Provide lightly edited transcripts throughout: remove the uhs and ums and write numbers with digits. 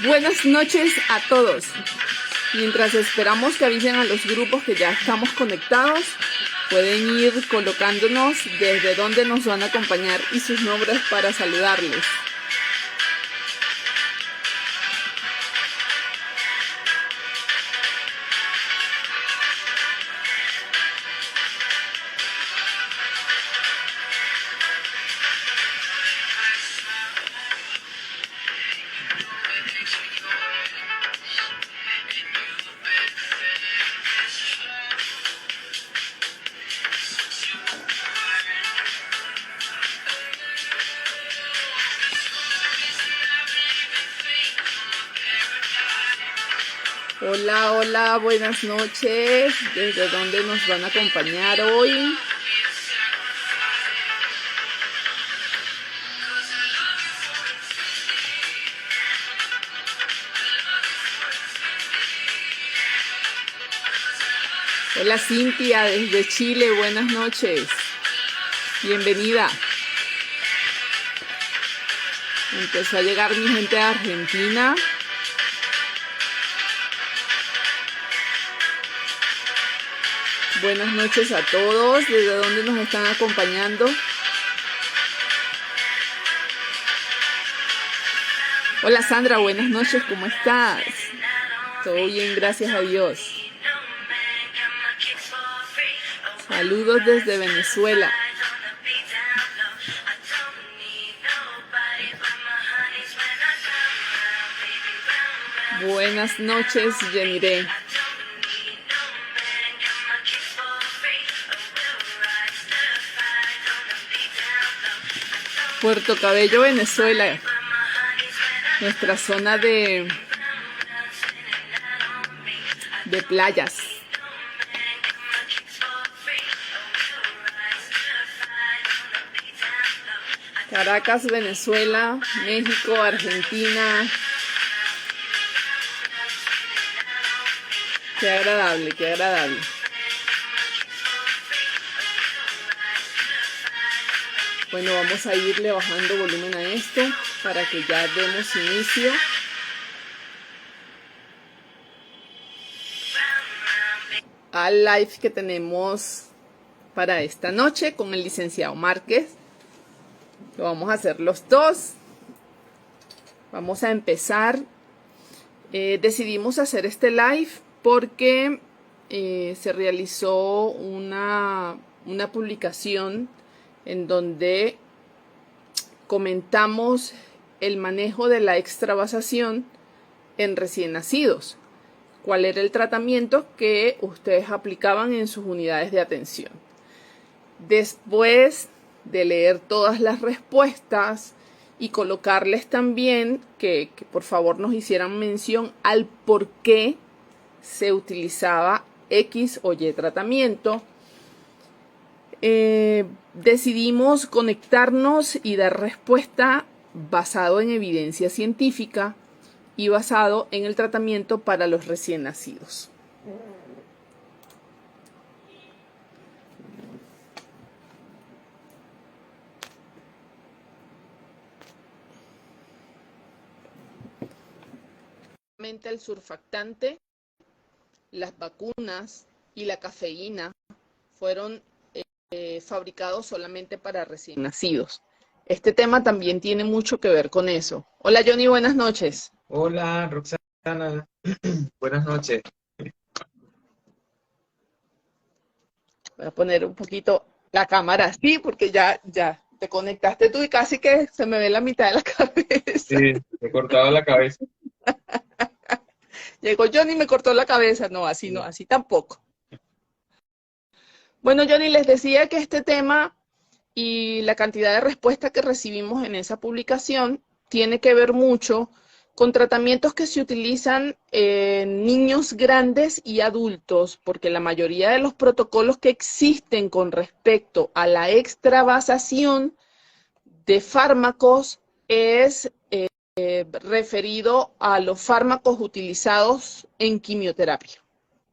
Buenas noches a todos. Mientras esperamos que avisen a los grupos que ya estamos conectados, pueden ir colocándonos desde dónde nos van a acompañar y sus nombres para saludarles. Hola, hola, buenas noches. ¿Desde dónde nos van a acompañar hoy? Hola Cintia, desde Chile, buenas noches. Bienvenida. Empezó a llegar mi gente de Argentina. Buenas noches a todos. ¿Desde dónde nos están acompañando? Hola Sandra, buenas noches, ¿cómo estás? Todo bien, gracias a Dios. Saludos desde Venezuela. Buenas noches, Yeniré. Puerto Cabello, Venezuela, nuestra zona de playas. Caracas, Venezuela, México, Argentina. Qué agradable, qué agradable. Bueno, vamos a irle bajando volumen a esto para que ya demos inicio. Al live que tenemos para esta noche con el licenciado Márquez. Lo vamos a hacer los dos. Vamos a empezar. Decidimos hacer este live porque se realizó una publicación en donde comentamos el manejo de la extravasación en recién nacidos. ¿Cuál era el tratamiento que ustedes aplicaban en sus unidades de atención? Después de leer todas las respuestas y colocarles también que por favor nos hicieran mención al por qué se utilizaba X o Y tratamiento, decidimos conectarnos y dar respuesta basado en evidencia científica y basado en el tratamiento para los recién nacidos. El surfactante, las vacunas y la cafeína fueron fabricados solamente para recién nacidos. Este tema también tiene mucho que ver con eso. Hola Johnny, buenas noches. Hola Roxana, buenas noches. Voy a poner un poquito la cámara así porque ya te conectaste tú y casi que se me ve la mitad de la cabeza. Sí, me cortaba la cabeza. Llegó Johnny y me cortó la cabeza. No, así no, así tampoco. Bueno, Johnny, les decía que este tema y la cantidad de respuestas que recibimos en esa publicación tiene que ver mucho con tratamientos que se utilizan en niños grandes y adultos, porque la mayoría de los protocolos que existen con respecto a la extravasación de fármacos es referido a los fármacos utilizados en quimioterapia,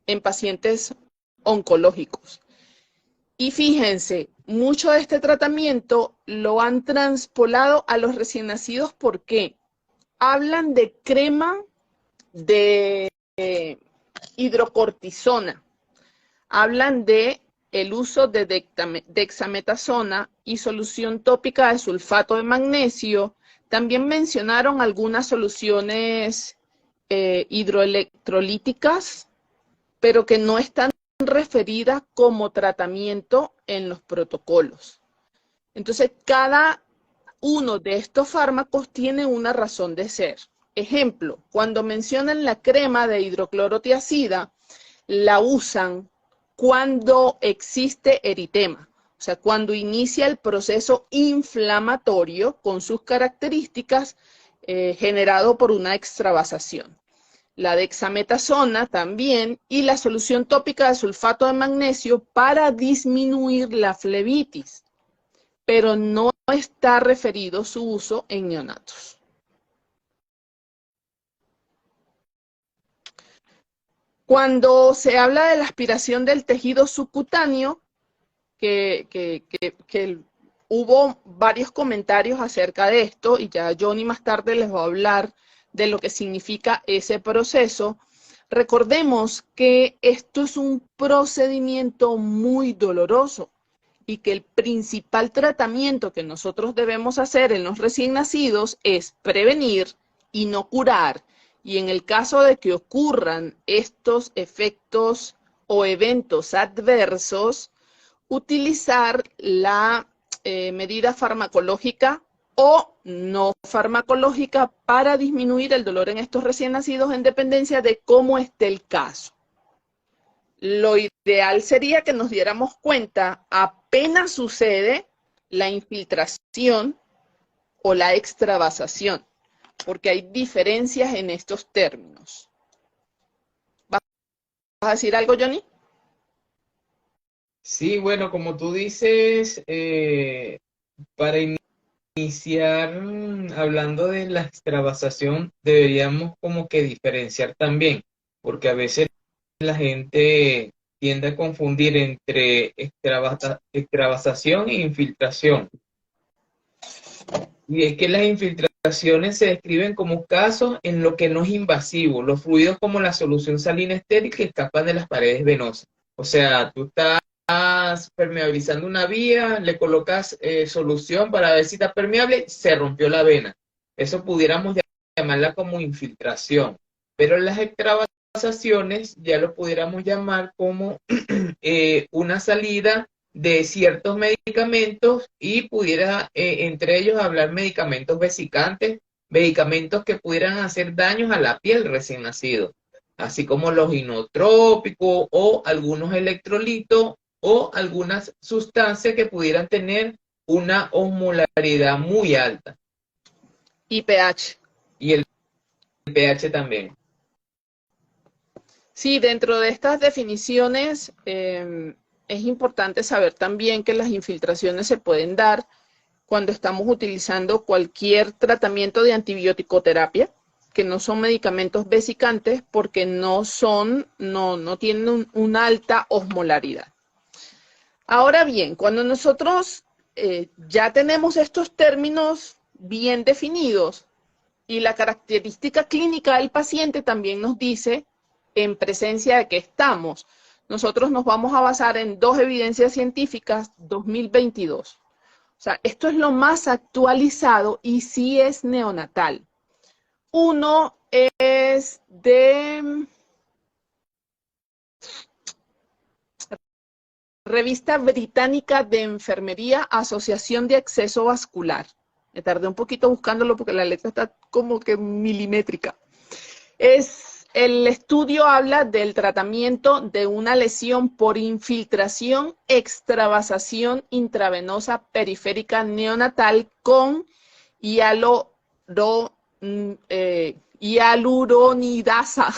en pacientes oncológicos. Y fíjense, mucho de este tratamiento lo han transpolado a los recién nacidos. ¿Por qué? hablan de crema de hidrocortisona, hablan de el uso de dexametasona y solución tópica de sulfato de magnesio. También mencionaron algunas soluciones hidroelectrolíticas, pero que no están referidas como tratamiento en los protocolos. Entonces, cada uno de estos fármacos tiene una razón de ser. Ejemplo, cuando mencionan la crema de hidroclorotiazida, la usan cuando existe eritema, o sea, cuando inicia el proceso inflamatorio con sus características generado por una extravasación. La dexametasona también y la solución tópica de sulfato de magnesio para disminuir la flebitis, pero no está referido su uso en neonatos. Cuando se habla de la aspiración del tejido subcutáneo, que hubo varios comentarios acerca de esto, y ya Johnny más tarde les va a hablar de lo que significa ese proceso. Recordemos que esto es un procedimiento muy doloroso y que el principal tratamiento que nosotros debemos hacer en los recién nacidos es prevenir y no curar. Y en el caso de que ocurran estos efectos o eventos adversos, utilizar la medida farmacológica o no farmacológica para disminuir el dolor en estos recién nacidos en dependencia de cómo esté el caso. Lo ideal sería que nos diéramos cuenta apenas sucede la infiltración o la extravasación, porque hay diferencias en estos términos. ¿Vas a decir algo, Johnny? Sí, bueno, como tú dices, para iniciar hablando de la extravasación, deberíamos como que diferenciar también, porque a veces la gente tiende a confundir entre extravasación e infiltración. Y es que las infiltraciones se describen como casos en lo que no es invasivo, los fluidos como la solución salina estéril que escapan de las paredes venosas. O sea, tú estás permeabilizando una vía, le colocas solución para ver si está permeable, se rompió la vena. Eso pudiéramos llamarla como infiltración. Pero las extravasaciones ya lo pudiéramos llamar como una salida de ciertos medicamentos y pudiera entre ellos hablar medicamentos vesicantes, medicamentos que pudieran hacer daños a la piel recién nacido, así como los inotrópicos o algunos electrolitos o algunas sustancias que pudieran tener una osmolaridad muy alta. Y pH. Y el pH también. Sí, dentro de estas definiciones es importante saber también que las infiltraciones se pueden dar cuando estamos utilizando cualquier tratamiento de antibiótico-terapia, que no son medicamentos vesicantes porque no tienen una alta osmolaridad. Ahora bien, cuando nosotros ya tenemos estos términos bien definidos y la característica clínica del paciente también nos dice en presencia de qué estamos, nosotros nos vamos a basar en dos evidencias científicas 2022. O sea, esto es lo más actualizado y sí es neonatal. Uno es de Revista Británica de Enfermería, Asociación de Acceso Vascular. Me tardé un poquito buscándolo porque la letra está como que milimétrica. El estudio habla del tratamiento de una lesión por infiltración, extravasación intravenosa periférica neonatal con hialuronidasa.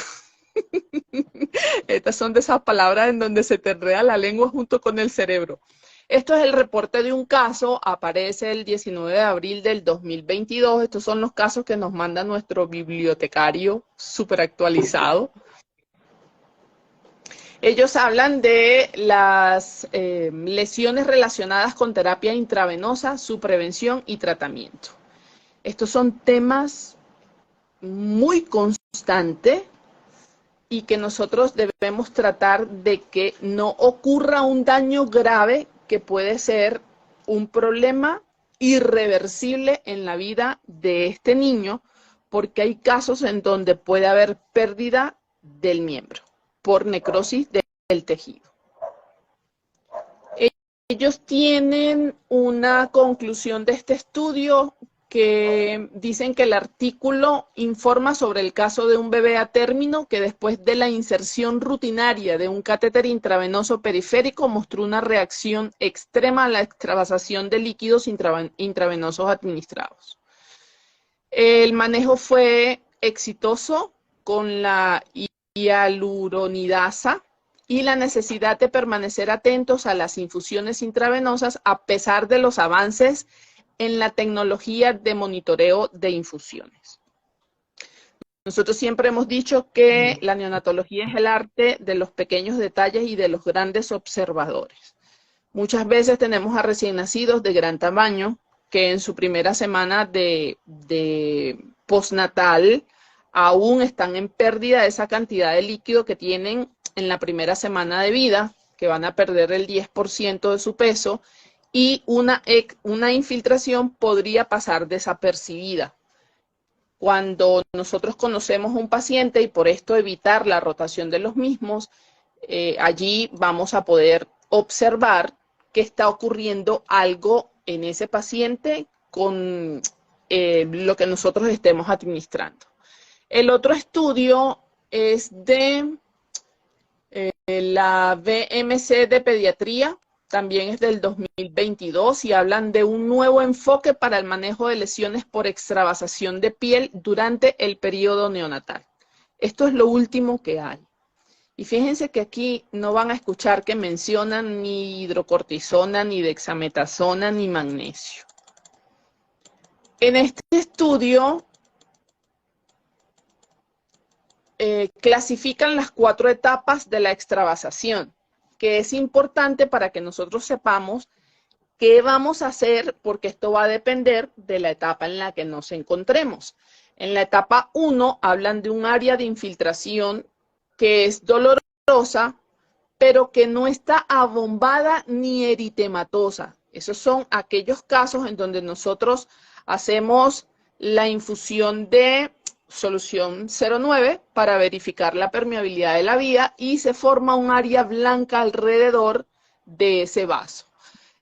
Estas son de esas palabras en donde se te enreda la lengua junto con el cerebro. Esto es el reporte de un caso, aparece el 19 de abril del 2022. Estos son los casos que nos manda nuestro bibliotecario súper actualizado. Ellos hablan de las lesiones relacionadas con terapia intravenosa, su prevención y tratamiento. Estos son temas muy constante y que nosotros debemos tratar de que no ocurra un daño grave que puede ser un problema irreversible en la vida de este niño, porque hay casos en donde puede haber pérdida del miembro por necrosis del tejido. Ellos tienen una conclusión de este estudio que dicen que el artículo informa sobre el caso de un bebé a término que después de la inserción rutinaria de un catéter intravenoso periférico mostró una reacción extrema a la extravasación de líquidos intravenosos administrados. El manejo fue exitoso con la hialuronidasa y la necesidad de permanecer atentos a las infusiones intravenosas a pesar de los avances en la tecnología de monitoreo de infusiones. Nosotros siempre hemos dicho que la neonatología es el arte de los pequeños detalles y de los grandes observadores. Muchas veces tenemos a recién nacidos de gran tamaño que en su primera semana de postnatal aún están en pérdida de esa cantidad de líquido que tienen en la primera semana de vida, que van a perder el 10% de su peso, y una infiltración podría pasar desapercibida. Cuando nosotros conocemos un paciente y por esto evitar la rotación de los mismos, allí vamos a poder observar que está ocurriendo algo en ese paciente con lo que nosotros estemos administrando. El otro estudio es de la BMC de pediatría, también es del 2022 y hablan de un nuevo enfoque para el manejo de lesiones por extravasación de piel durante el periodo neonatal. Esto es lo último que hay. Y fíjense que aquí no van a escuchar que mencionan ni hidrocortisona, ni dexametasona, ni magnesio. En este estudio clasifican las 4 etapas de la extravasación, que es importante para que nosotros sepamos qué vamos a hacer, porque esto va a depender de la etapa en la que nos encontremos. En la etapa 1 hablan de un área de infiltración que es dolorosa, pero que no está abombada ni eritematosa. Esos son aquellos casos en donde nosotros hacemos la infusión de solución 09 para verificar la permeabilidad de la vía y se forma un área blanca alrededor de ese vaso.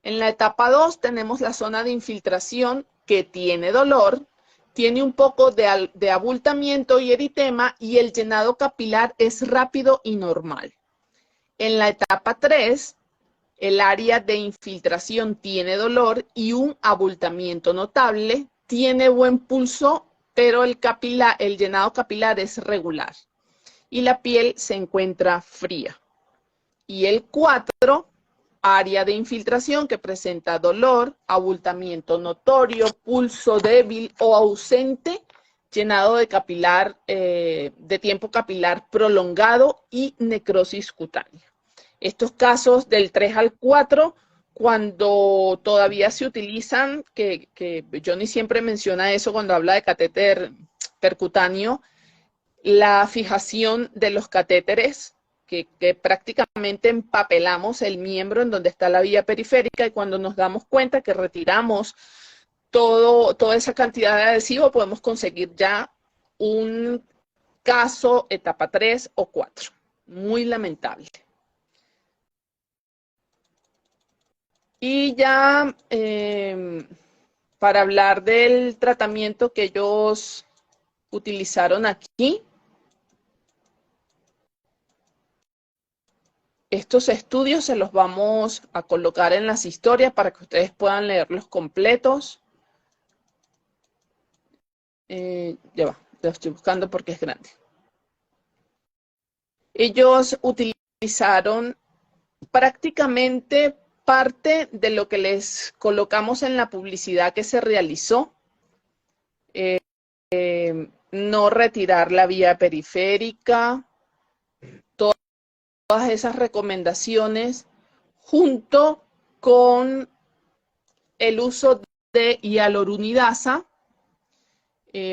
En la etapa 2 tenemos la zona de infiltración que tiene dolor, tiene un poco de abultamiento y eritema y el llenado capilar es rápido y normal. En la etapa 3, el área de infiltración tiene dolor y un abultamiento notable, tiene buen pulso, pero el llenado capilar es regular y la piel se encuentra fría. Y el 4, área de infiltración que presenta dolor, abultamiento notorio, pulso débil o ausente, llenado de tiempo capilar prolongado y necrosis cutánea. Estos casos del 3 al 4, cuando todavía se utilizan, que Johnny siempre menciona eso cuando habla de catéter percutáneo, la fijación de los catéteres, que prácticamente empapelamos el miembro en donde está la vía periférica y cuando nos damos cuenta que retiramos toda esa cantidad de adhesivo, podemos conseguir ya un caso etapa 3 o 4. Muy lamentable. Y ya para hablar del tratamiento que ellos utilizaron aquí, estos estudios se los vamos a colocar en las historias para que ustedes puedan leerlos completos. Ya va, lo estoy buscando porque es grande. Ellos utilizaron prácticamente parte de lo que les colocamos en la publicidad que se realizó. No retirar la vía periférica, todas esas recomendaciones, junto con el uso de hialuronidasa,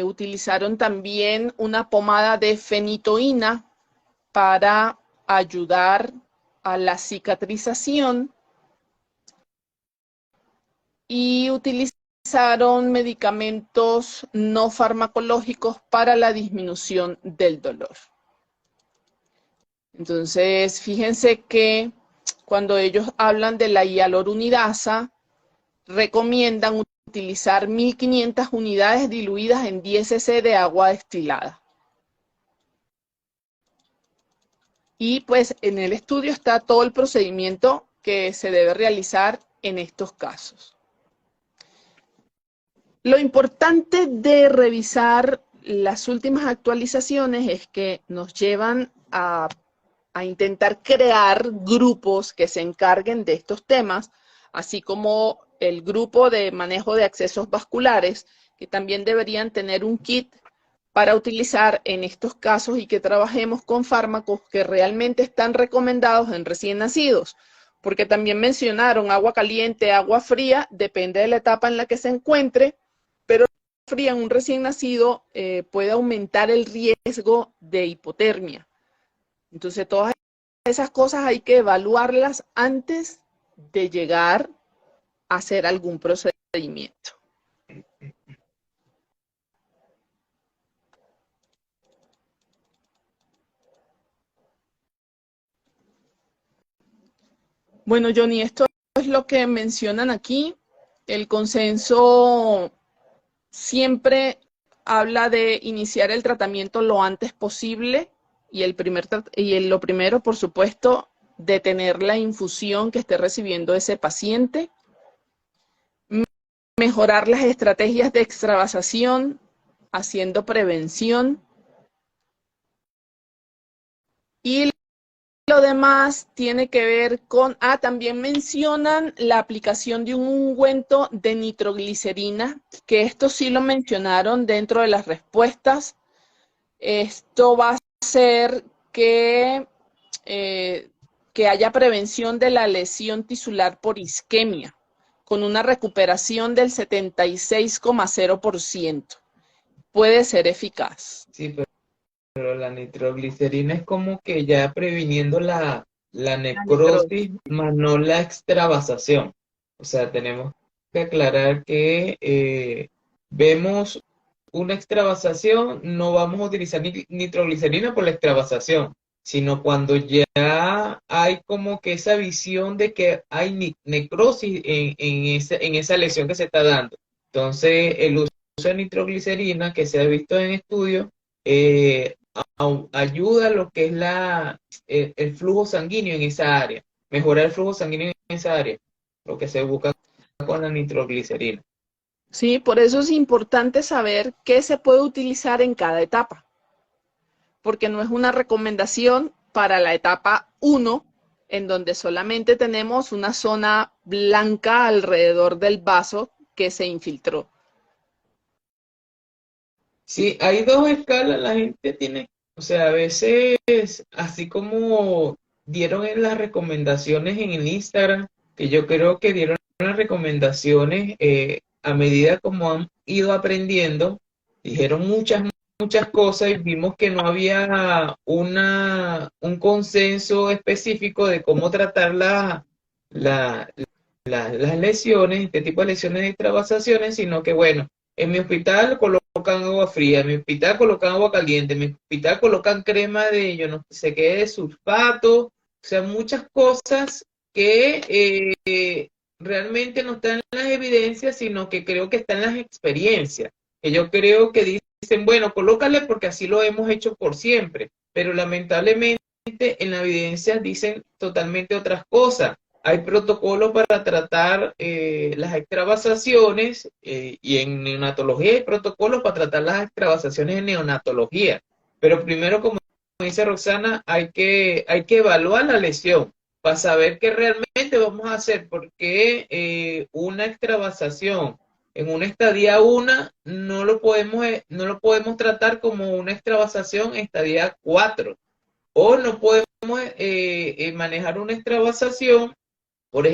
utilizaron también una pomada de fenitoína para ayudar a la cicatrización y utilizaron medicamentos no farmacológicos para la disminución del dolor. Entonces, fíjense que cuando ellos hablan de la hialuronidasa, recomiendan utilizar 1500 unidades diluidas en 10 cc de agua destilada. Y pues en el estudio está todo el procedimiento que se debe realizar en estos casos. Lo importante de revisar las últimas actualizaciones es que nos llevan a intentar crear grupos que se encarguen de estos temas, así como el grupo de manejo de accesos vasculares, que también deberían tener un kit para utilizar en estos casos y que trabajemos con fármacos que realmente están recomendados en recién nacidos, porque también mencionaron agua caliente, agua fría, depende de la etapa en la que se encuentre, pero fría en un recién nacido puede aumentar el riesgo de hipotermia. Entonces, todas esas cosas hay que evaluarlas antes de llegar a hacer algún procedimiento. Bueno, Johnny, esto es lo que mencionan aquí. El consenso siempre habla de iniciar el tratamiento lo antes posible y lo primero, por supuesto, detener la infusión que esté recibiendo ese paciente, mejorar las estrategias de extravasación, haciendo prevención, y lo demás tiene que ver con, también mencionan la aplicación de un ungüento de nitroglicerina, que esto sí lo mencionaron dentro de las respuestas. Esto va a hacer que haya prevención de la lesión tisular por isquemia, con una recuperación del 76,0%. Puede ser eficaz. Sí, pero la nitroglicerina es como que ya previniendo la necrosis, más no la extravasación. O sea, tenemos que aclarar que vemos una extravasación, no vamos a utilizar nitroglicerina por la extravasación, sino cuando ya hay como que esa visión de que hay necrosis en esa lesión que se está dando. Entonces, el uso de nitroglicerina que se ha visto en estudios ayuda a lo que es el flujo sanguíneo en esa área, mejorar el flujo sanguíneo en esa área, lo que se busca con la nitroglicerina. Sí, por eso es importante saber qué se puede utilizar en cada etapa, porque no es una recomendación para la etapa 1, en donde solamente tenemos una zona blanca alrededor del vaso que se infiltró. Sí, hay dos escalas, la gente tiene, o sea, a veces, así como dieron en las recomendaciones en el Instagram, que yo creo que dieron las recomendaciones a medida como han ido aprendiendo, dijeron muchas cosas y vimos que no había un consenso específico de cómo tratar las lesiones, este tipo de lesiones de extravasaciones, sino que bueno, en mi hospital colocan agua fría, en mi hospital colocan agua caliente, en mi hospital colocan crema de, yo no sé qué, de sulfato, o sea, muchas cosas que realmente no están en las evidencias, sino que creo que están en las experiencias, que yo creo que dicen, bueno, colócale porque así lo hemos hecho por siempre, pero lamentablemente en la evidencia dicen totalmente otras cosas. Hay protocolos para tratar las extravasaciones y en neonatología hay protocolos para tratar las extravasaciones en neonatología. Pero primero, como dice Roxana, hay que evaluar la lesión para saber qué realmente vamos a hacer, porque una extravasación en una estadía 1 no lo podemos tratar como una extravasación en estadía 4. O no podemos manejar una extravasación, por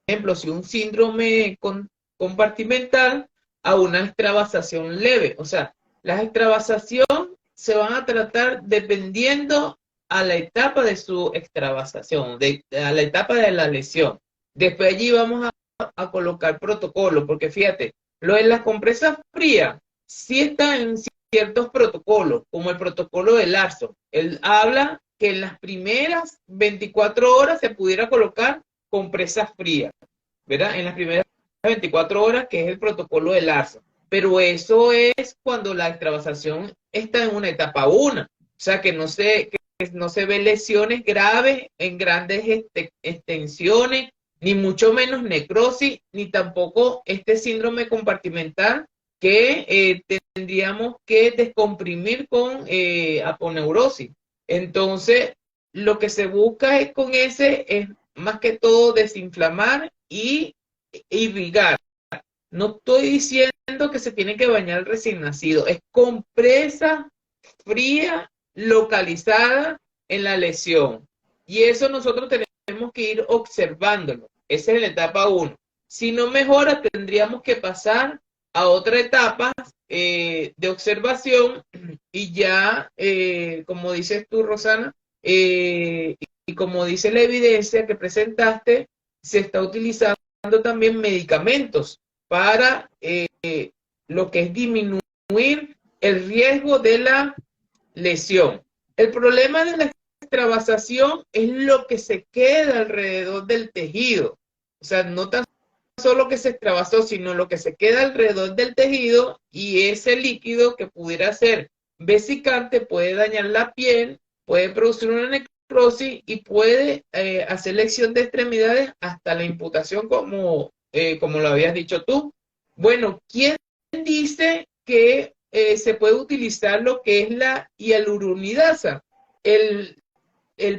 ejemplo, si un síndrome compartimental, a una extravasación leve. O sea, las extravasación se van a tratar dependiendo a la etapa de su extravasación, a la etapa de la lesión. Después allí vamos a colocar protocolo, porque fíjate, lo de las compresas frías sí está en ciertos protocolos, como el protocolo de Larson. Él habla que en las primeras 24 horas se pudiera colocar compresas frías, ¿verdad? En las primeras 24 horas, que es el protocolo de Larson. Pero eso es cuando la extravasación está en una etapa 1. O sea, que no se ve lesiones graves en grandes extensiones, ni mucho menos necrosis, ni tampoco este síndrome compartimental que tendríamos que descomprimir con aponeurosis. Entonces, lo que se busca es con ese es más que todo desinflamar y irrigar. No estoy diciendo que se tiene que bañar el recién nacido, es compresa fría localizada en la lesión. Y eso nosotros tenemos que ir observándolo. Esa es la etapa 1. Si no mejora, tendríamos que pasar a otra etapa de observación y ya, como dices tú, Rosana, y como dice la evidencia que presentaste, se está utilizando también medicamentos para lo que es disminuir el riesgo de la lesión. El problema de la extravasación es lo que se queda alrededor del tejido. O sea, no tan solo que se extravasó, sino lo que se queda alrededor del tejido, y ese líquido que pudiera ser vesicante puede dañar la piel, puede producir una necrosis y puede hacer lesión de extremidades hasta la imputación como lo habías dicho tú. Bueno, ¿quién dice que se puede utilizar lo que es la hialuronidasa? El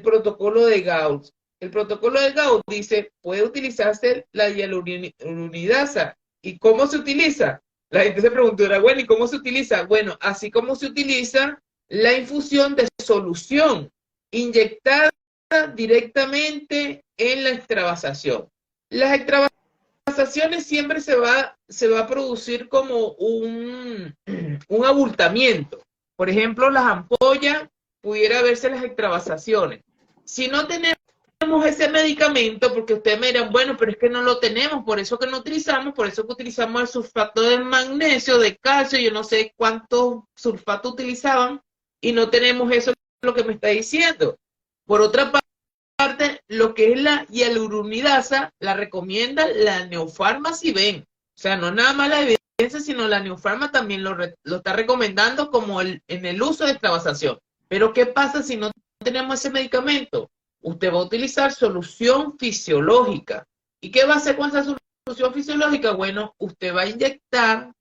protocolo de Gauss. El protocolo de Gauss dice, puede utilizarse la hialuronidasa. ¿Y cómo se utiliza? La gente se preguntará, bueno, ¿y cómo se utiliza? Bueno, así como se utiliza la infusión de solución inyectada directamente en la extravasación. Las extravasaciones siempre se va a producir como un abultamiento. Por ejemplo, las ampollas, pudiera verse las extravasaciones. Si no tenemos ese medicamento, porque ustedes me dirán, bueno, pero es que no lo tenemos, por eso que no utilizamos, por eso que utilizamos el sulfato de magnesio, de calcio, yo no sé cuántos sulfatos utilizaban, y no tenemos eso, lo que me está diciendo. Por otra parte, lo que es la hialuronidasa, la recomienda la Neopharma Siben. O sea, no nada más la evidencia, sino la Neopharma también lo está recomendando como en el uso de extravasación. Pero ¿qué pasa si no tenemos ese medicamento? Usted va a utilizar solución fisiológica. ¿Y qué va a hacer con esa solución fisiológica? Bueno, usted va a inyectar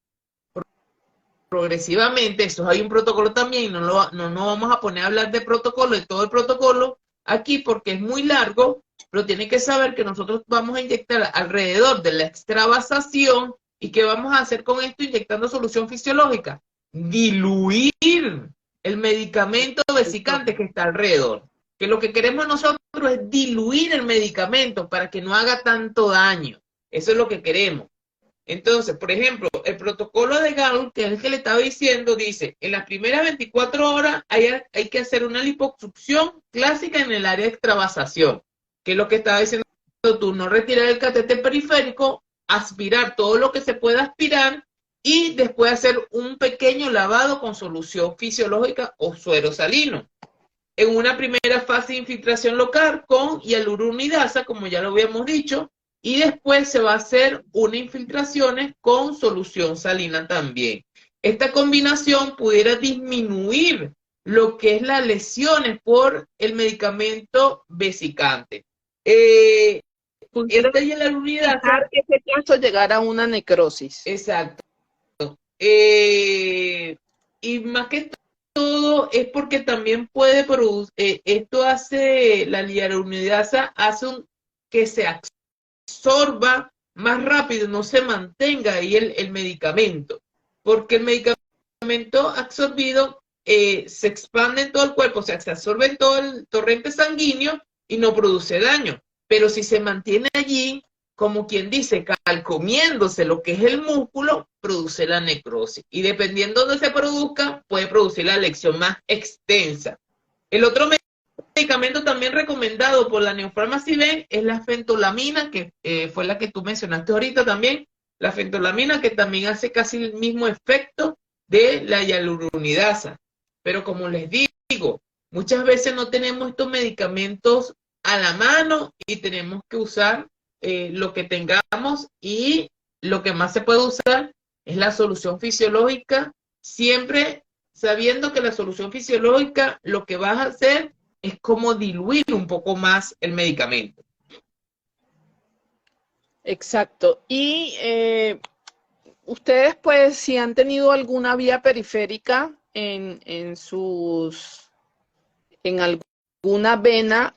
progresivamente, eso hay un protocolo también, no vamos a poner a hablar de protocolo, de todo el protocolo aquí porque es muy largo, pero tiene que saber que nosotros vamos a inyectar alrededor de la extravasación. ¿Y qué vamos a hacer con esto inyectando solución fisiológica? Diluir el medicamento vesicante que está alrededor. Que lo que queremos nosotros es diluir el medicamento para que no haga tanto daño. Eso es lo que queremos. Entonces, por ejemplo, el protocolo de Gauss, que es el que le estaba diciendo, dice, en las primeras 24 horas hay que hacer una liposucción clásica en el área de extravasación, que es lo que estaba diciendo tú, no retirar el catéter periférico, aspirar todo lo que se pueda aspirar y después hacer un pequeño lavado con solución fisiológica o suero salino. En una primera fase de infiltración local con hialuronidasa, como ya lo habíamos dicho, y después se va a hacer una infiltración con solución salina también. Esta combinación pudiera disminuir lo que es las lesiones por el medicamento vesicante. Pudiera evitar que ese caso llegara a una necrosis. Exacto. Y más que todo es porque también puede producir, esto hace, la hialuronidasa hace que se absorba más rápido, no se mantenga ahí el medicamento, porque el medicamento absorbido se expande en todo el cuerpo, o sea, se absorbe en todo el torrente sanguíneo y no produce daño, pero si se mantiene allí, como quien dice, calcomiéndose lo que es el músculo, produce la necrosis. Y dependiendo de dónde se produzca, puede producir la lesión más extensa. El otro medicamento también recomendado por la Neopharmacy B es la fentolamina, que fue la que tú mencionaste ahorita también. La fentolamina, que también hace casi el mismo efecto de la hialuronidasa. Pero como les digo, muchas veces no tenemos estos medicamentos a la mano y tenemos que usar lo que tengamos, y lo que más se puede usar es la solución fisiológica, siempre sabiendo que la solución fisiológica lo que vas a hacer es como diluir un poco más el medicamento. Exacto. Y ustedes, pues, si han tenido alguna vía periférica en alguna vena,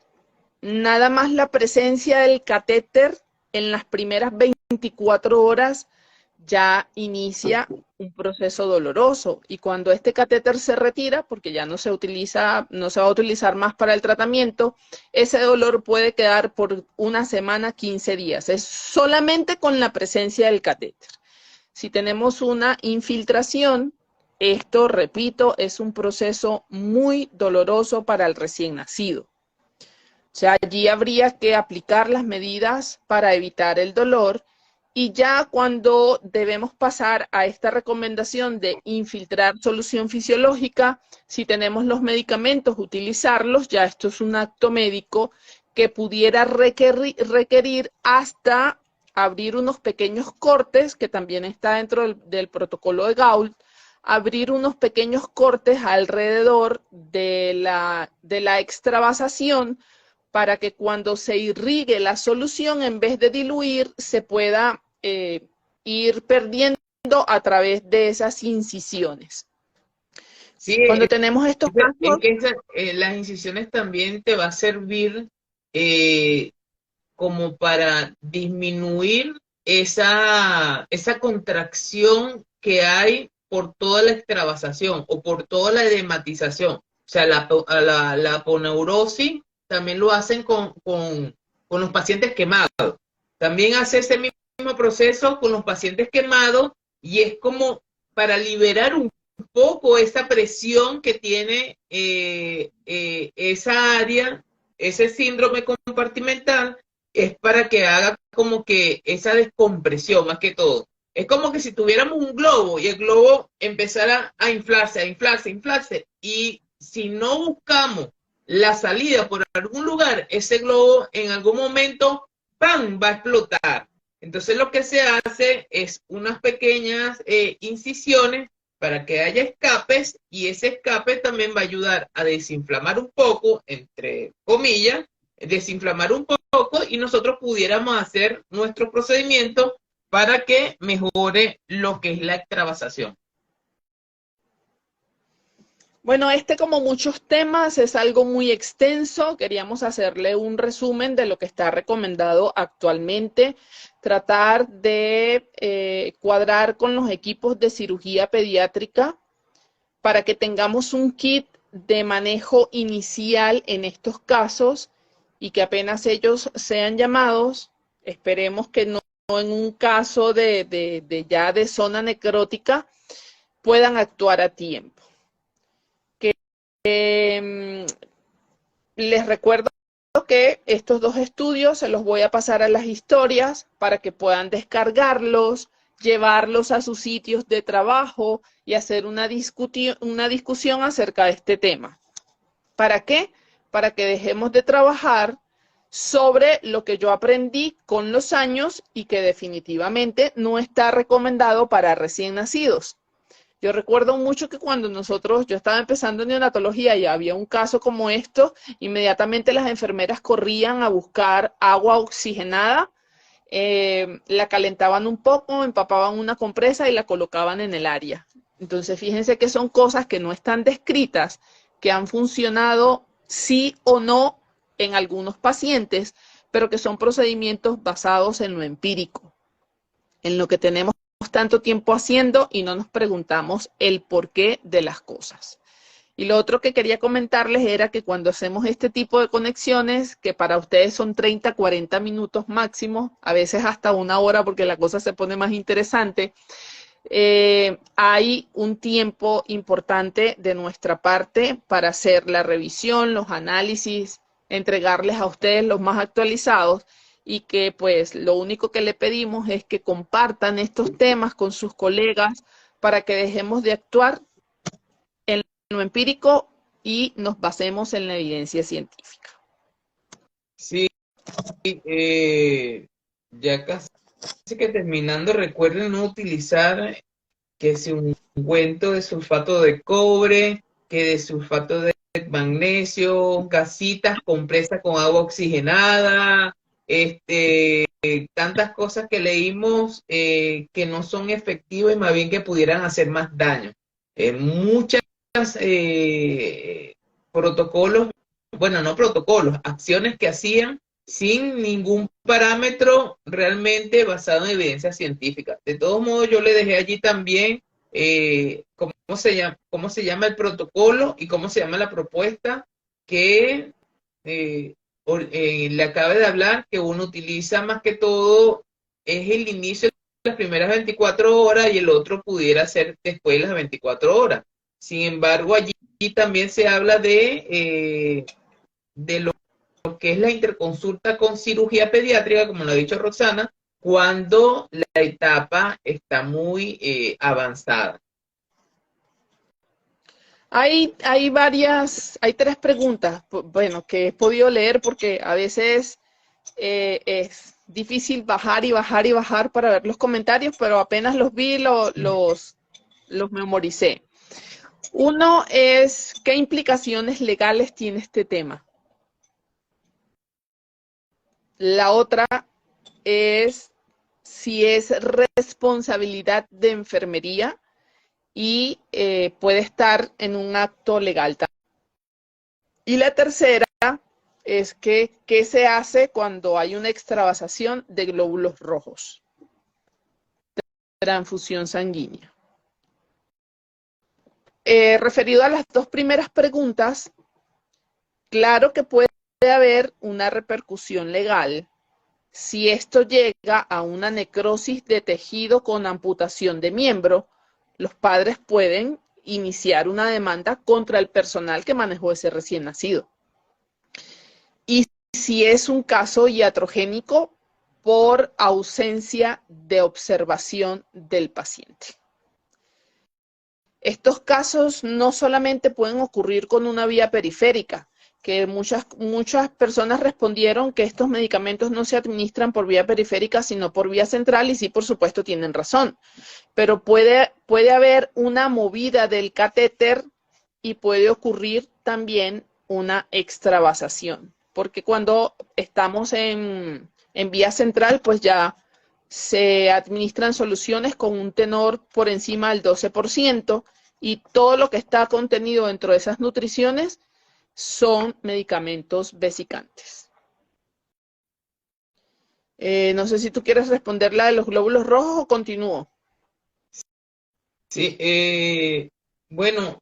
nada más la presencia del catéter en las primeras 24 horas ya inicia un proceso doloroso, y cuando este catéter se retira, porque ya no se va a utilizar más para el tratamiento, ese dolor puede quedar por una semana, 15 días. Es solamente con la presencia del catéter. Si tenemos una infiltración, esto, repito, es un proceso muy doloroso para el recién nacido. O sea, allí habría que aplicar las medidas para evitar el dolor, y ya cuando debemos pasar a esta recomendación de infiltrar solución fisiológica, si tenemos los medicamentos, utilizarlos. Ya esto es un acto médico que pudiera requerir hasta abrir unos pequeños cortes, que también está dentro del protocolo de Gault, abrir unos pequeños cortes alrededor de la extravasación, para que cuando se irrigue la solución, en vez de diluir, se pueda ir perdiendo a través de esas incisiones. Sí, Cuando tenemos estos casos... es que las incisiones también te va a servir como para disminuir esa contracción que hay por toda la extravasación o por toda la edematización. O sea, la aponeurosis también lo hacen con los pacientes quemados. También hace ese mismo proceso con los pacientes quemados, y es como para liberar un poco esa presión que tiene esa área, ese síndrome compartimental, es para que haga como que esa descompresión más que todo. Es como que si tuviéramos un globo y el globo empezara a inflarse, a inflarse, a inflarse, y si no buscamos la salida por algún lugar, ese globo en algún momento, ¡pam!, va a explotar. Entonces lo que se hace es unas pequeñas incisiones para que haya escapes, y ese escape también va a ayudar a desinflamar un poco, entre comillas, desinflamar un poco, y nosotros pudiéramos hacer nuestro procedimiento para que mejore lo que es la extravasación. Bueno, como muchos temas, es algo muy extenso. Queríamos hacerle un resumen de lo que está recomendado actualmente, tratar de cuadrar con los equipos de cirugía pediátrica para que tengamos un kit de manejo inicial en estos casos, y que apenas ellos sean llamados, esperemos que no en un caso ya de zona necrótica, puedan actuar a tiempo. Les recuerdo que estos dos estudios se los voy a pasar a las historias para que puedan descargarlos, llevarlos a sus sitios de trabajo y hacer una discusión acerca de este tema. ¿Para qué? Para que dejemos de trabajar sobre lo que yo aprendí con los años y que definitivamente no está recomendado para recién nacidos. Yo recuerdo mucho que cuando yo estaba empezando en neonatología y había un caso como esto, inmediatamente las enfermeras corrían a buscar agua oxigenada, la calentaban un poco, empapaban una compresa y la colocaban en el área. Entonces, fíjense que son cosas que no están descritas, que han funcionado sí o no en algunos pacientes, pero que son procedimientos basados en lo empírico, en lo que tenemos tanto tiempo haciendo y no nos preguntamos el porqué de las cosas. Y lo otro que quería comentarles era que cuando hacemos este tipo de conexiones, que para ustedes son 30, 40 minutos máximo, a veces hasta una hora porque la cosa se pone más interesante, hay un tiempo importante de nuestra parte para hacer la revisión, los análisis, entregarles a ustedes los más actualizados y que pues lo único que le pedimos es que compartan estos temas con sus colegas para que dejemos de actuar en lo empírico y nos basemos en la evidencia científica. Sí, ya casi que terminando, recuerden no utilizar que si un ungüento de sulfato de cobre, que de sulfato de magnesio, gasitas, compresas con agua oxigenada, tantas cosas que leímos que no son efectivas y más bien que pudieran hacer más daño. Muchas protocolos, bueno, no protocolos, acciones que hacían sin ningún parámetro realmente basado en evidencia científica. De todos modos, yo le dejé allí también cómo se llama el protocolo y cómo se llama la propuesta que le acabo de hablar, que uno utiliza más que todo, es el inicio de las primeras 24 horas y el otro pudiera ser después de las 24 horas. Sin embargo, allí también se habla de lo que es la interconsulta con cirugía pediátrica, como lo ha dicho Roxana, cuando la etapa está muy avanzada. Hay tres preguntas, bueno, que he podido leer porque a veces es difícil bajar y bajar y bajar para ver los comentarios, pero apenas los vi, los memoricé. Uno es, ¿qué implicaciones legales tiene este tema? La otra es si es responsabilidad de enfermería y puede estar en un acto legal. Y la tercera es que, ¿qué se hace cuando hay una extravasación de glóbulos rojos? Transfusión sanguínea. Referido a las dos primeras preguntas, claro que puede haber una repercusión legal si esto llega a una necrosis de tejido con amputación de miembro. Los padres pueden iniciar una demanda contra el personal que manejó ese recién nacido. Y si es un caso iatrogénico por ausencia de observación del paciente. Estos casos no solamente pueden ocurrir con una vía periférica, que muchas personas respondieron que estos medicamentos no se administran por vía periférica, sino por vía central, y sí, por supuesto, tienen razón. Pero puede haber una movida del catéter y puede ocurrir también una extravasación, porque cuando estamos en vía central, pues ya se administran soluciones con un tenor por encima del 12% y todo lo que está contenido dentro de esas nutriciones son medicamentos vesicantes. No sé si tú quieres responder la de los glóbulos rojos o continúo. Sí, bueno,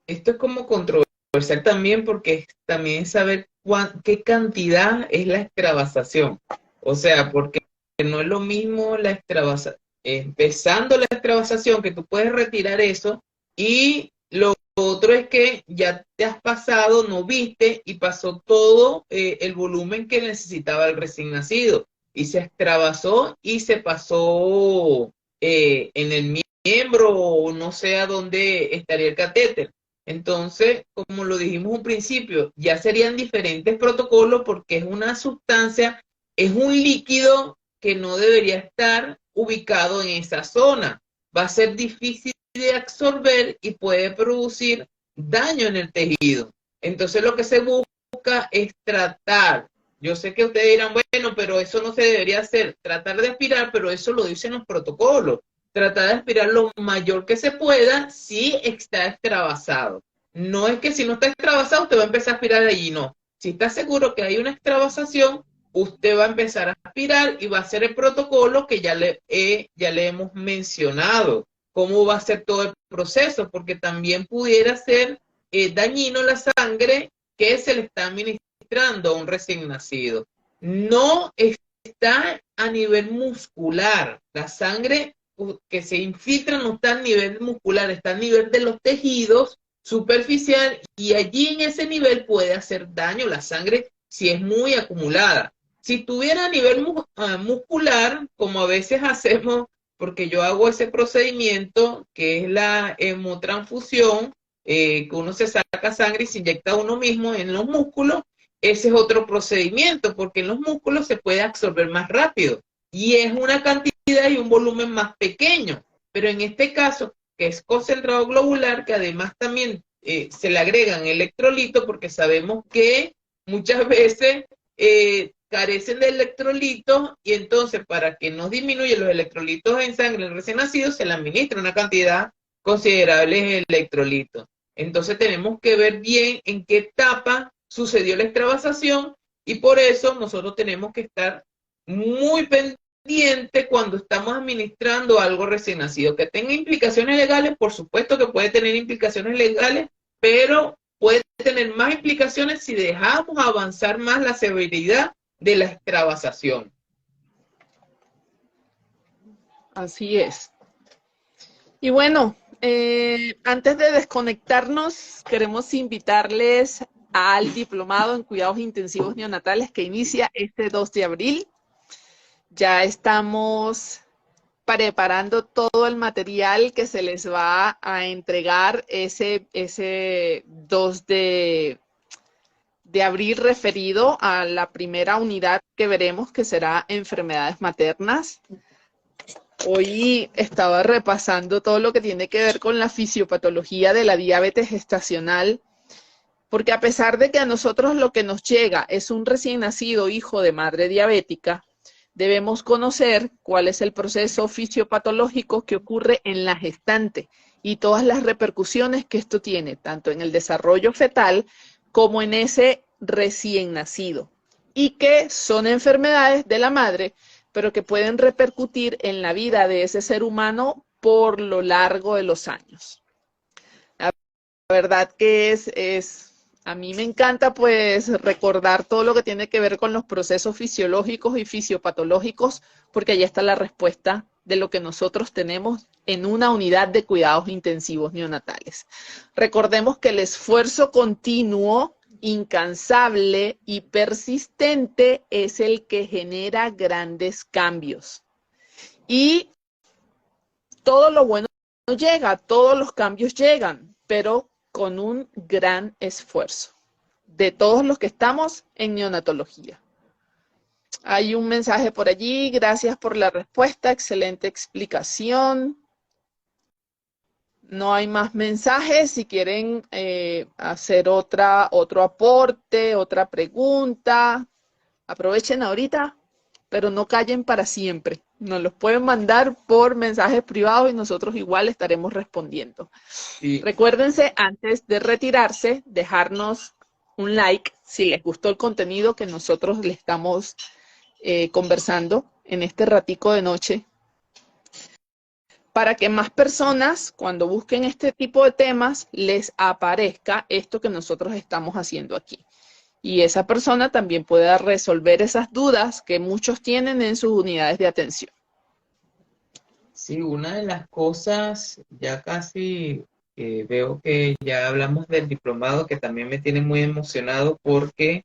esto es como controversial también porque también saber qué cantidad es la extravasación. O sea, porque no es lo mismo la extravasación, empezando la extravasación, que tú puedes retirar eso, y lo otro es que ya te has pasado, no viste, y pasó todo el volumen que necesitaba el recién nacido, y se extravasó y se pasó en el miembro o no sé a dónde estaría el catéter. Entonces, como lo dijimos un principio, ya serían diferentes protocolos porque es una sustancia, es un líquido que no debería estar ubicado en esa zona. Va a ser difícil de absorber y puede producir daño en el tejido. Entonces, lo que se busca es tratar. Yo sé que ustedes dirán, bueno, pero eso no se debería hacer. Tratar de aspirar, pero eso lo dicen los protocolos. Tratar de aspirar lo mayor que se pueda si está extravasado. No es que si no está extravasado, usted va a empezar a aspirar allí, no. Si está seguro que hay una extravasación, usted va a empezar a aspirar y va a hacer el protocolo que ya le hemos mencionado. ¿Cómo va a ser todo el proceso? Porque también pudiera ser dañino la sangre que se le está administrando a un recién nacido. No está a nivel muscular. La sangre que se infiltra no está a nivel muscular, está a nivel de los tejidos superficial y allí en ese nivel puede hacer daño la sangre si es muy acumulada. Si tuviera a nivel muscular, como a veces hacemos, porque yo hago ese procedimiento que es la hemotransfusión, que uno se saca sangre y se inyecta a uno mismo en los músculos, ese es otro procedimiento, porque en los músculos se puede absorber más rápido y es una cantidad y un volumen más pequeño. Pero en este caso, que es concentrado globular, que además también se le agregan electrolitos, porque sabemos que muchas veces carecen de electrolitos y entonces para que no disminuyan los electrolitos en sangre del recién nacido, se le administra una cantidad considerable de electrolitos. Entonces tenemos que ver bien en qué etapa sucedió la extravasación y por eso nosotros tenemos que estar muy pendientes cuando estamos administrando algo recién nacido. Que tenga implicaciones legales, por supuesto que puede tener implicaciones legales, pero puede tener más implicaciones si dejamos avanzar más la severidad de la extravasación. Así es. Y bueno, antes de desconectarnos, queremos invitarles al diplomado en cuidados intensivos neonatales que inicia este 2 de abril. Ya estamos preparando todo el material que se les va a entregar ese 2 de abril referido a la primera unidad que veremos, que será enfermedades maternas. Hoy estaba repasando todo lo que tiene que ver con la fisiopatología de la diabetes gestacional, porque a pesar de que a nosotros lo que nos llega es un recién nacido hijo de madre diabética, debemos conocer cuál es el proceso fisiopatológico que ocurre en la gestante y todas las repercusiones que esto tiene, tanto en el desarrollo fetal como en ese recién nacido, y que son enfermedades de la madre, pero que pueden repercutir en la vida de ese ser humano por lo largo de los años. La verdad que a mí me encanta pues recordar todo lo que tiene que ver con los procesos fisiológicos y fisiopatológicos, porque ahí está la respuesta de lo que nosotros tenemos en una unidad de cuidados intensivos neonatales. Recordemos que el esfuerzo continuo, incansable y persistente es el que genera grandes cambios. Y todo lo bueno llega, todos los cambios llegan, pero con un gran esfuerzo de todos los que estamos en neonatología. Hay un mensaje por allí, gracias por la respuesta, excelente explicación. No hay más mensajes. Si quieren hacer otro aporte, otra pregunta, aprovechen ahorita, pero no callen para siempre. Nos los pueden mandar por mensajes privados y nosotros igual estaremos respondiendo. Sí. Recuérdense, antes de retirarse, dejarnos un like si les gustó el contenido que nosotros le estamos conversando en este ratico de noche, para que más personas, cuando busquen este tipo de temas, les aparezca esto que nosotros estamos haciendo aquí. Y esa persona también pueda resolver esas dudas que muchos tienen en sus unidades de atención. Sí, una de las cosas, ya casi veo que ya hablamos del diplomado, que también me tiene muy emocionado porque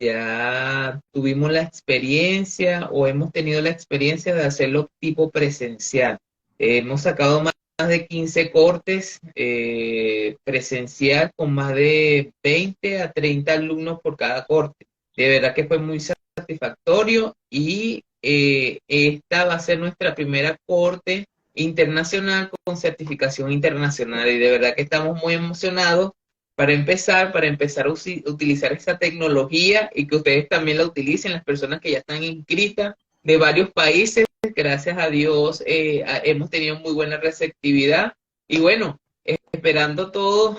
ya tuvimos la experiencia o hemos tenido la experiencia de hacerlo tipo presencial. Hemos sacado más de 15 cortes presencial con más de 20 a 30 alumnos por cada corte. De verdad que fue muy satisfactorio y esta va a ser nuestra primera corte internacional con certificación internacional y de verdad que estamos muy emocionados para empezar a utilizar esta tecnología y que ustedes también la utilicen, las personas que ya están inscritas de varios países. Gracias a Dios hemos tenido muy buena receptividad y bueno, esperando todo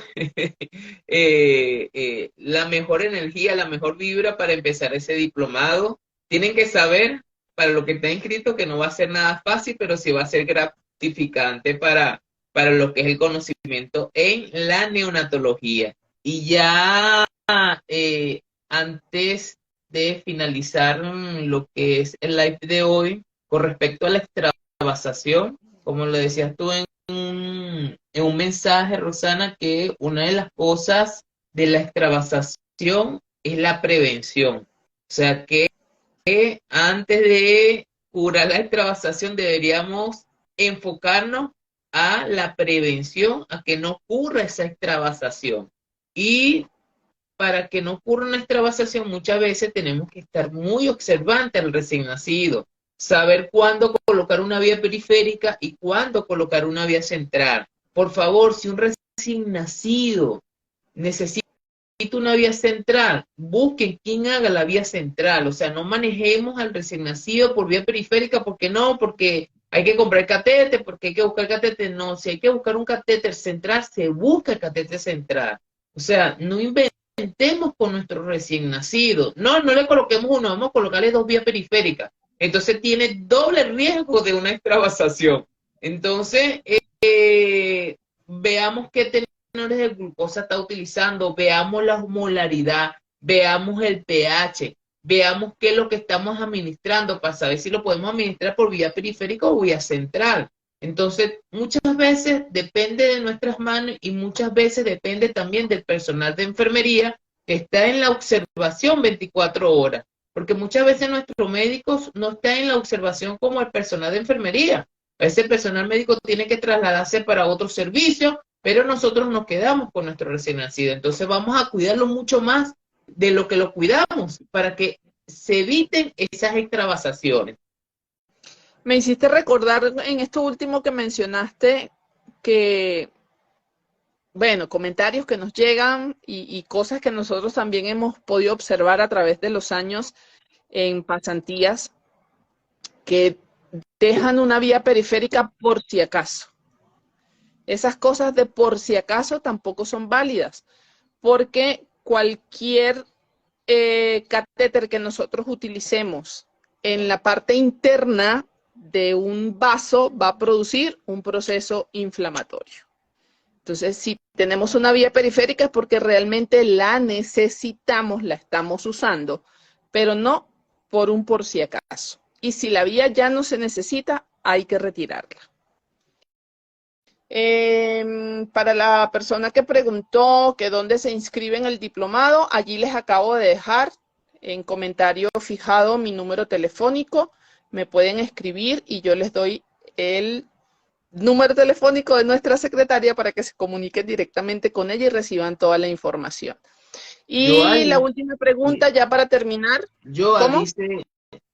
la mejor energía, la mejor vibra para empezar ese diplomado. Tienen que saber, para lo que está inscrito, que no va a ser nada fácil, pero sí va a ser gratificante para para lo que es el conocimiento en la neonatología. Y ya antes de finalizar lo que es el live de hoy, con respecto a la extravasación, como lo decías tú en un mensaje, Rosana, que una de las cosas de la extravasación es la prevención. O sea que antes de curar la extravasación deberíamos enfocarnos a la prevención, a que no ocurra esa extravasación. Y para que no ocurra una extravasación, muchas veces tenemos que estar muy observantes al recién nacido, saber cuándo colocar una vía periférica y cuándo colocar una vía central. Por favor, si un recién nacido necesita una vía central, busquen quién haga la vía central, o sea, no manejemos al recién nacido por vía periférica, porque no, porque hay que comprar catéter, porque hay que buscar catéter, no, si hay que buscar un catéter central, se busca el catéter central, o sea, no inventemos con nuestro recién nacido, no, no le coloquemos uno, vamos a colocarle dos vías periféricas, entonces tiene doble riesgo de una extravasación, entonces, veamos qué tenemos de glucosa está utilizando, veamos la osmolaridad, veamos el pH, veamos qué es lo que estamos administrando para saber si lo podemos administrar por vía periférica o vía central. Entonces, muchas veces depende de nuestras manos y muchas veces depende también del personal de enfermería que está en la observación 24 horas, porque muchas veces nuestros médicos no están en la observación como el personal de enfermería. Ese personal médico tiene que trasladarse para otro servicio, pero nosotros nos quedamos con nuestro recién nacido. Entonces vamos a cuidarlo mucho más de lo que lo cuidamos para que se eviten esas extravasaciones. Me hiciste recordar en esto último que mencionaste que, bueno, comentarios que nos llegan y cosas que nosotros también hemos podido observar a través de los años en pasantías que dejan una vía periférica por si acaso. Esas cosas de por si acaso tampoco son válidas, porque cualquier catéter que nosotros utilicemos en la parte interna de un vaso va a producir un proceso inflamatorio. Entonces, si tenemos una vía periférica es porque realmente la necesitamos, la estamos usando, pero no por si acaso. Y si la vía ya no se necesita, hay que retirarla. Para la persona que preguntó que dónde se inscribe en el diplomado, allí les acabo de dejar en comentario fijado mi número telefónico. Me pueden escribir y yo les doy el número telefónico de nuestra secretaria para que se comuniquen directamente con ella y reciban toda la información. Y la última pregunta, ya para terminar.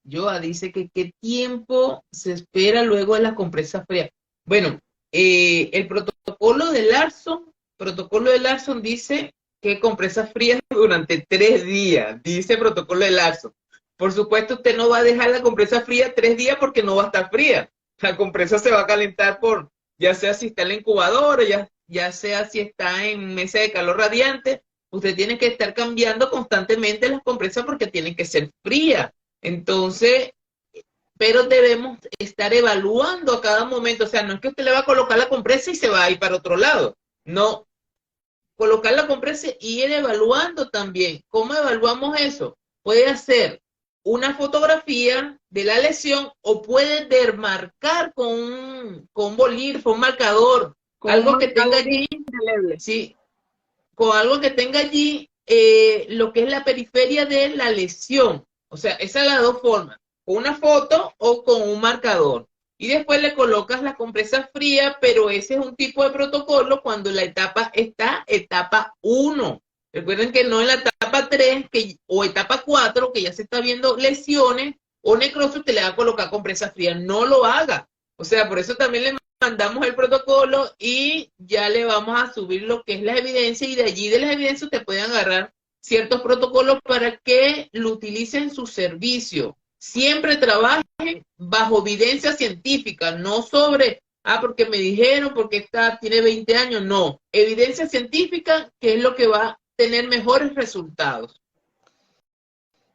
Joa dice que qué tiempo se espera luego de la compresa fría. Bueno, el protocolo de Larson dice que compresas frías durante 3 días, dice el protocolo de Larson. Por supuesto, usted no va a dejar la compresa fría 3 días porque no va a estar fría. La compresa se va a calentar ya sea si está en la incubadora, ya sea si está en mesa de calor radiante. Usted tiene que estar cambiando constantemente las compresas porque tienen que ser frías. Entonces, pero debemos estar evaluando a cada momento, o sea, no es que usted le va a colocar la compresa y se va a ir para otro lado, no, colocar la compresa y ir evaluando también. ¿Cómo evaluamos eso? Puede hacer una fotografía de la lesión o puede demarcar con un bolígrafo, un marcador, con algo que tenga allí, sí, con algo que tenga allí lo que es la periferia de la lesión. O sea, esas son las dos formas, con una foto o con un marcador. Y después le colocas la compresa fría, pero ese es un tipo de protocolo cuando la etapa está etapa 1. Recuerden que no en la etapa 3 o etapa 4, que ya se está viendo lesiones o necrosis, usted le va a colocar compresa fría. No lo haga. O sea, por eso también le mandamos el protocolo y ya le vamos a subir lo que es la evidencia y de allí de las evidencias usted puede agarrar ciertos protocolos para que lo utilicen en su servicio. Siempre trabajen bajo evidencia científica, no sobre, porque me dijeron, porque tiene 20 años, no. Evidencia científica, que es lo que va a tener mejores resultados.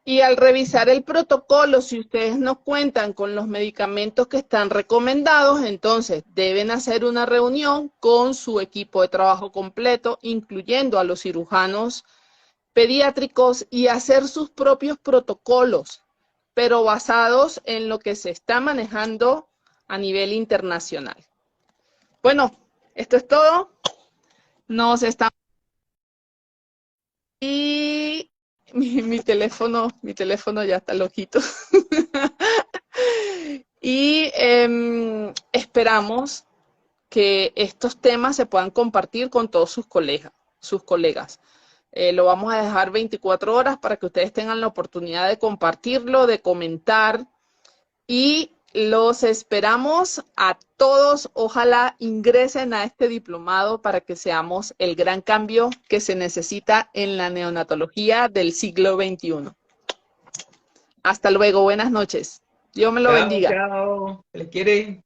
Y al revisar el protocolo, si ustedes no cuentan con los medicamentos que están recomendados, entonces deben hacer una reunión con su equipo de trabajo completo, incluyendo a los cirujanos pediátricos, y hacer sus propios protocolos, pero basados en lo que se está manejando a nivel internacional. Bueno, esto es todo. Nos estamos... Y mi teléfono ya está loquito. Y esperamos que estos temas se puedan compartir con todos sus colegas. Lo vamos a dejar 24 horas para que ustedes tengan la oportunidad de compartirlo, de comentar, y los esperamos a todos. Ojalá ingresen a este diplomado para que seamos el gran cambio que se necesita en la neonatología del siglo XXI. Hasta luego, buenas noches. Dios me lo Chao, bendiga. chao. ¿Les quiere?